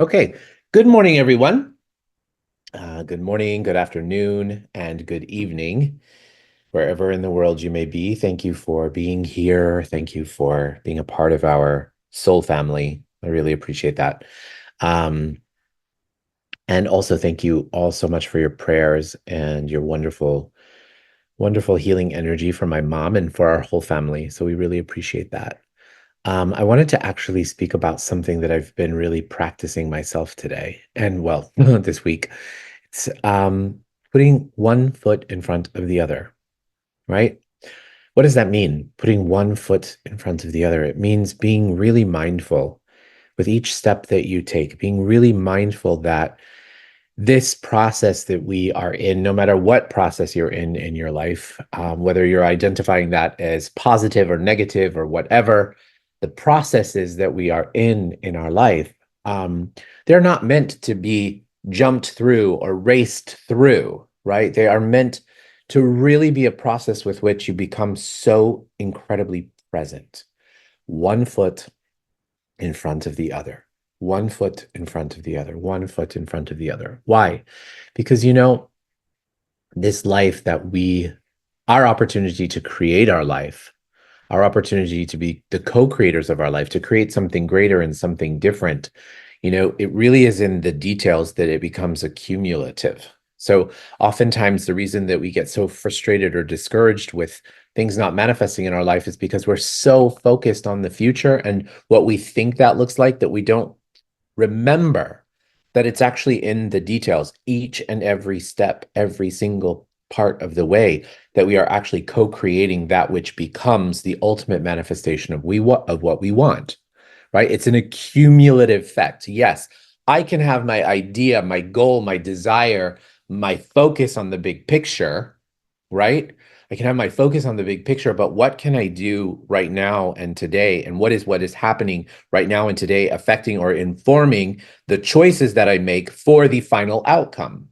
Okay, good morning, everyone. Good morning, good afternoon, and good evening, wherever in the world you may be. Thank you for being here. Thank you for being a part of our soul family. I really appreciate that. Um, and also, thank you all so much for your prayers and your wonderful, wonderful healing energy for my mom and for our whole family. So we really appreciate that. I wanted to actually speak about something that I've been really practicing myself today, and well, this week. It's putting one foot in front of the other, right? What does that mean? Putting one foot in front of the other. It means being really mindful with each step that you take, being really mindful that this process that we are in, no matter what process you're in your life, whether you're identifying that as positive or negative or whatever, the processes that we are in our life, um, they're not meant to be jumped through or raced through, right? They are meant to really be a process with which you become so incredibly present. One foot in front of the other, one foot in front of the other, one foot in front of the other. Why? Because, this life that our opportunity to create our life, our opportunity to be the co-creators of our life, to create something greater and something different, it really is in the details that it becomes accumulative. So oftentimes the reason that we get so frustrated or discouraged with things not manifesting in our life is because we're so focused on the future and what we think that looks like that we don't remember that it's actually in the details, each and every step, every single part of the way that we are actually co-creating that which becomes the ultimate manifestation of what we want, right? It's an accumulative effect. Yes, I can have my idea, my goal, my desire, my focus on the big picture, right? I can have my focus on the big picture, but what can I do right now and today? And what is happening right now and today affecting or informing the choices that I make for the final outcome,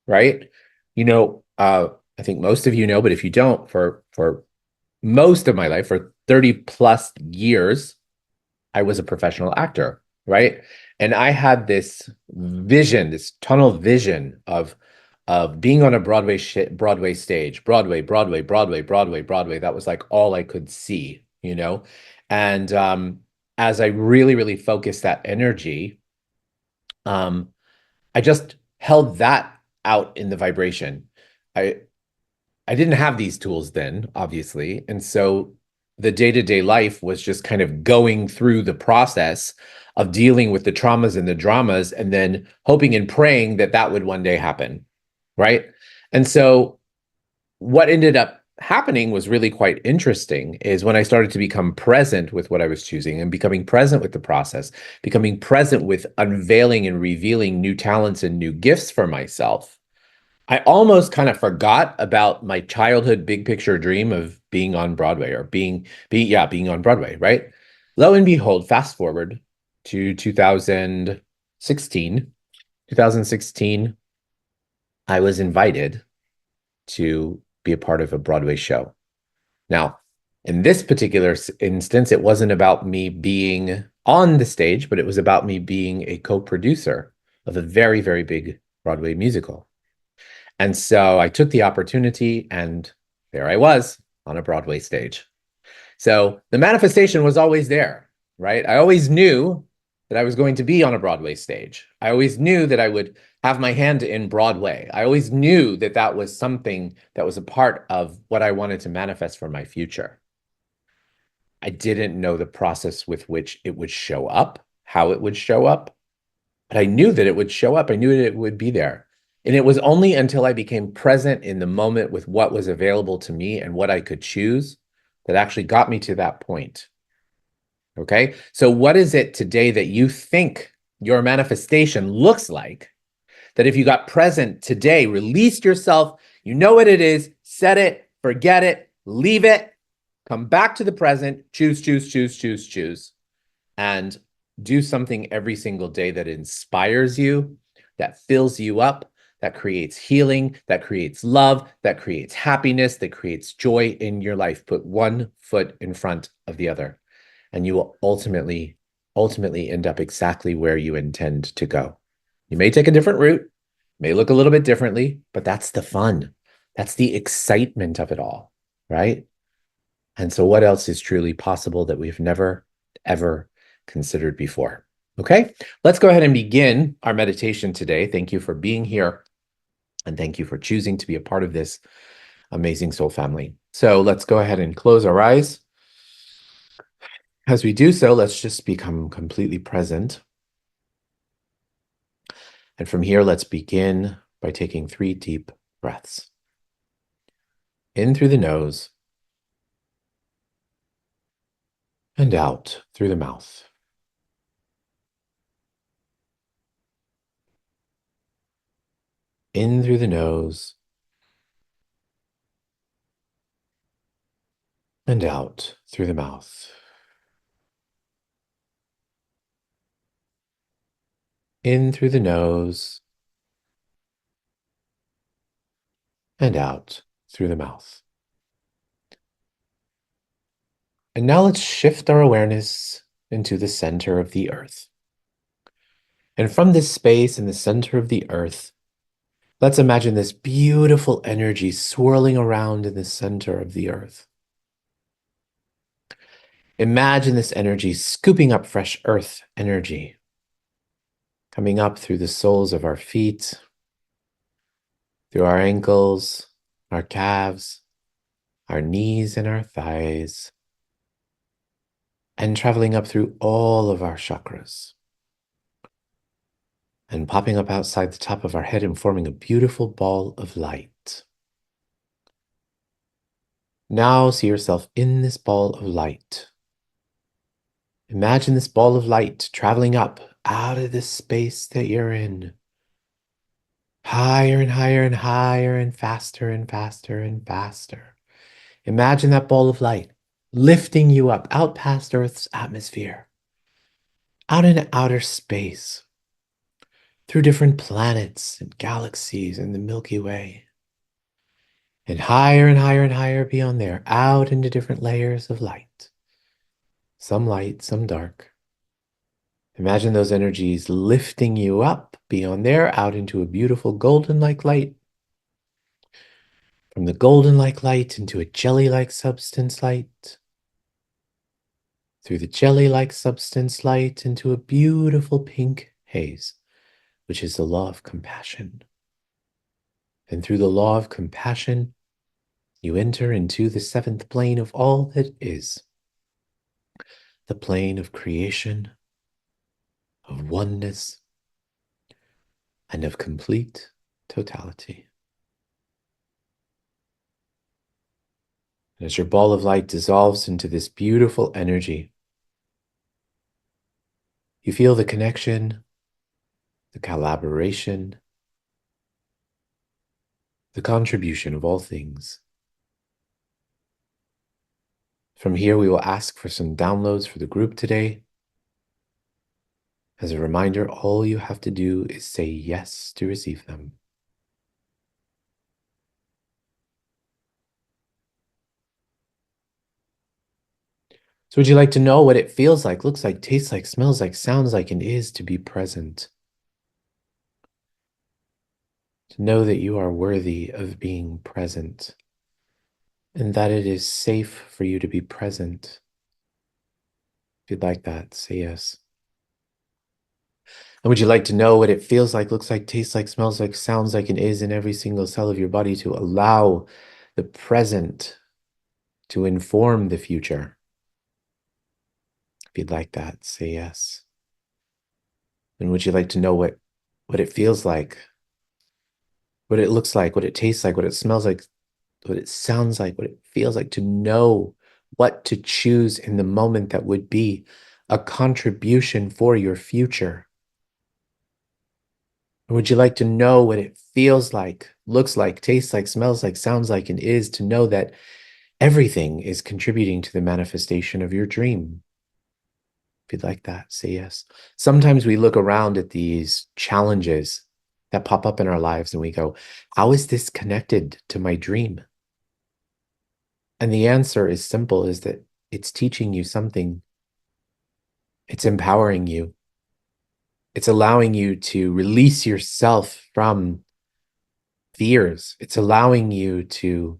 right? I think most of you know, but if you don't, for most of my life, for 30 plus years, I was a professional actor, right? And I had this vision, this tunnel vision of being on a Broadway stage, Broadway. That was like all I could see, you know? And as I really, really focused that energy, um, I just held that out in the vibration. I I didn't have these tools then, obviously. And so the day-to-day life was just kind of going through the process of dealing with the traumas and the dramas and then hoping and praying that that would one day happen, right? And so what ended up happening was really quite interesting is when I started to become present with what I was choosing and becoming present with the process, becoming present with unveiling and revealing new talents and new gifts for myself. I almost kind of forgot about my childhood big picture dream of being on Broadway or being on Broadway, right? Lo and behold, fast forward to 2016. 2016, I was invited to be a part of a Broadway show. Now, in this particular instance, it wasn't about me being on the stage, but it was about me being a co-producer of a very, very big Broadway musical. And so I took the opportunity and there I was on a Broadway stage. So the manifestation was always there, right? I always knew that I was going to be on a Broadway stage. I always knew that I would have my hand in Broadway. I always knew that that was something that was a part of what I wanted to manifest for my future. I didn't know the process with which it would show up, how it would show up, but I knew that it would show up. I knew that it would be there. And it was only until I became present in the moment with what was available to me and what I could choose that actually got me to that point. Okay. So, what is it today that you think your manifestation looks like? That if you got present today, released yourself, you know what it is, set it, forget it, leave it, come back to the present, choose, and do something every single day that inspires you, that fills you up, that creates healing, that creates love, that creates happiness, that creates joy in your life. Put one foot in front of the other, and you will ultimately end up exactly where you intend to go. You may take a different route, may look a little bit differently, but that's the fun. That's the excitement of it all, right? And so, what else is truly possible that we've never, ever considered before? Okay, let's go ahead and begin our meditation today. Thank you for being here, and thank you for choosing to be a part of this amazing soul family. So, let's go ahead and close our eyes. As we do so, let's just become completely present. And from here, let's begin by taking 3 deep breaths. In through the nose and out through the mouth. In through the nose and out through the mouth. In through the nose and out through the mouth. And now let's shift our awareness into the center of the earth. And from this space in the center of the earth, let's imagine this beautiful energy swirling around in the center of the earth. Imagine this energy scooping up fresh earth energy, coming up through the soles of our feet, through our ankles, our calves, our knees, and our thighs, and traveling up through all of our chakras, and popping up outside the top of our head and forming a beautiful ball of light. Now see yourself in this ball of light. Imagine this ball of light traveling up out of this space that you're in, higher and higher and higher and faster and faster and faster. Imagine that ball of light lifting you up out past Earth's atmosphere, out in outer space, through different planets and galaxies in the Milky Way, and higher and higher and higher beyond there, out into different layers of light, some dark. Imagine those energies lifting you up beyond there, out into a beautiful golden-like light. From the golden-like light into a jelly-like substance light. Through the jelly-like substance light into a beautiful pink haze, which is the law of compassion. And through the law of compassion, you enter into the 7th plane of all that is, the plane of creation, of oneness, and of complete totality. And as your ball of light dissolves into this beautiful energy, you feel the connection, the collaboration, the contribution of all things. From here, we will ask for some downloads for the group today. As a reminder, all you have to do is say yes to receive them. So would you like to know what it feels like, looks like, tastes like, smells like, sounds like, and is to be present? To know that you are worthy of being present and that it is safe for you to be present. If you'd like that, say yes. And would you like to know what it feels like, looks like, tastes like, smells like, sounds like, and is in every single cell of your body to allow the present to inform the future? If you'd like that, say yes. And would you like to know what it feels like, what it looks like, what it tastes like, what it smells like, what it sounds like, what it feels like, to know what to choose in the moment that would be a contribution for your future? Or would you like to know what it feels like, looks like, tastes like, smells like, sounds like, and is to know that everything is contributing to the manifestation of your dream? If you'd like that, say yes. Sometimes we look around at these challenges that pop up in our lives and we go, how is this connected to my dream? And the answer is simple, is that it's teaching you something It's empowering you. It's allowing you to release yourself from fears. It's allowing you to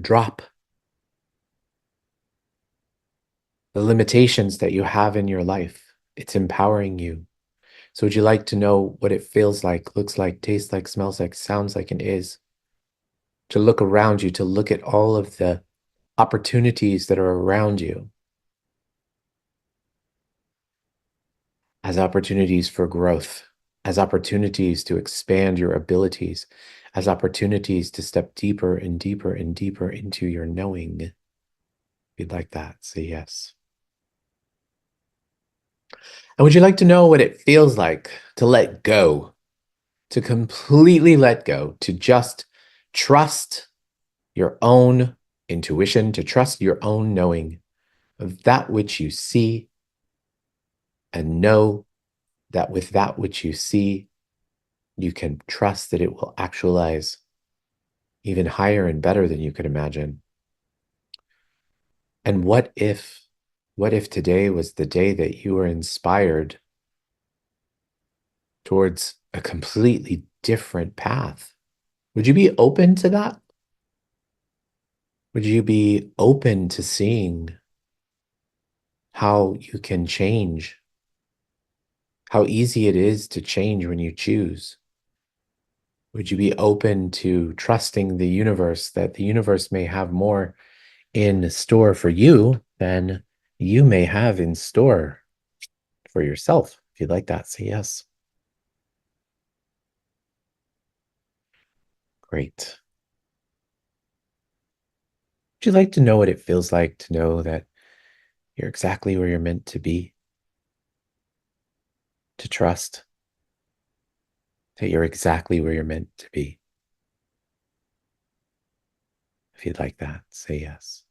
drop the limitations that you have in your life. It's empowering you. So would you like to know what it feels like, looks like, tastes like, smells like, sounds like, and is? To look around you, to look at all of the opportunities that are around you as opportunities for growth, as opportunities to expand your abilities, as opportunities to step deeper and deeper and deeper into your knowing. If you'd like that, say yes. And would you like to know what it feels like to let go, to completely let go, to just trust your own intuition, to trust your own knowing of that which you see, and know that with that which you see, you can trust that it will actualize even higher and better than you could imagine? And what if today was the day that you were inspired towards a completely different path? Would you be open to that? Would you be open to seeing how you can change, how easy it is to change when you choose? Would you be open to trusting the universe, that the universe may have more in store for you than you may have in store for yourself? If you'd like that, say yes. Great. Would you like to know what it feels like to know that you're exactly where you're meant to be? To trust that you're exactly where you're meant to be? If you'd like that, say yes.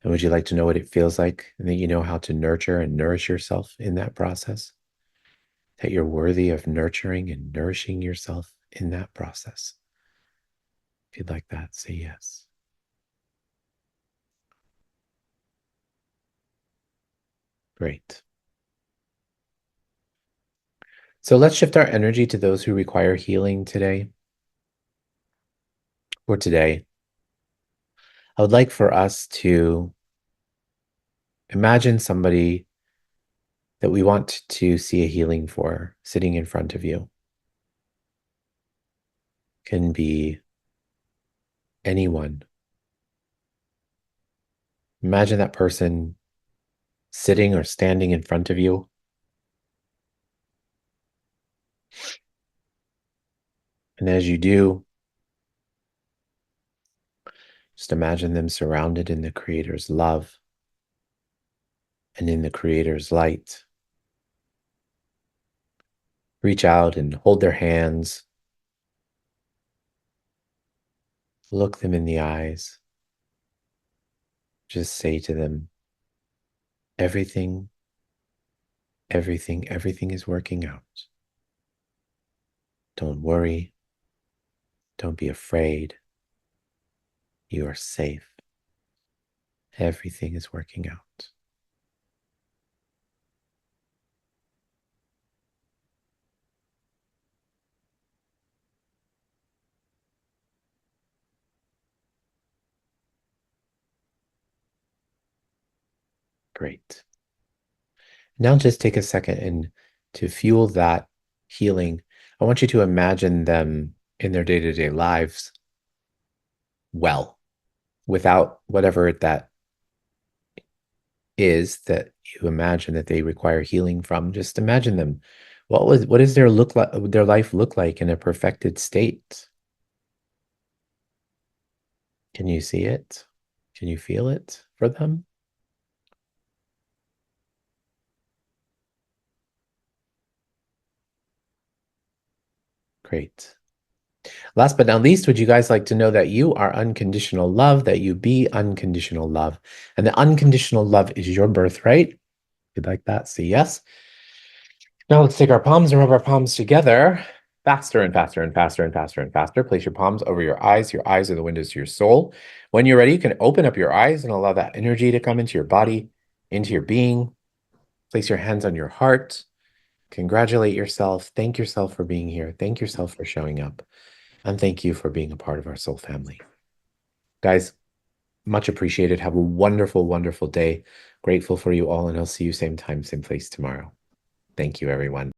And would you like to know what it feels like and that you know how to nurture and nourish yourself in that process? That you're worthy of nurturing and nourishing yourself in that process? If you'd like that, say yes. Great. So let's shift our energy to those who require healing today. For today, I would like for us to imagine somebody that we want to see a healing for sitting in front of you. Can be anyone. Imagine that person sitting or standing in front of you. And as you do, just imagine them surrounded in the Creator's love and in the Creator's light. Reach out and hold their hands. Look them in the eyes. Just say to them, everything, everything is working out. Don't worry. Don't be afraid. You are safe. Everything is working out. Great. Now just take a second and to fuel that healing, I want you to imagine them in their day-to-day lives well, without whatever that is that you imagine that they require healing from. Just imagine them. What does their life look like in a perfected state? Can you see it? Can you feel it for them? Great. Last but not least, would you guys like to know that you are unconditional love, that you be unconditional love, and that unconditional love is your birthright? If you'd like that, say yes. Now let's take our palms and rub our palms together faster and faster and faster and faster and faster. Place your palms over your eyes. Your eyes are the windows to your soul. When you're ready, you can open up your eyes and allow that energy to come into your body. into your being. Place your hands on your heart. Congratulate yourself. Thank yourself for being here. Thank yourself for showing up. And thank you for being a part of our soul family. Guys, much appreciated. Have a wonderful, wonderful day. Grateful for you all, and I'll see you same time, same place tomorrow. Thank you, everyone.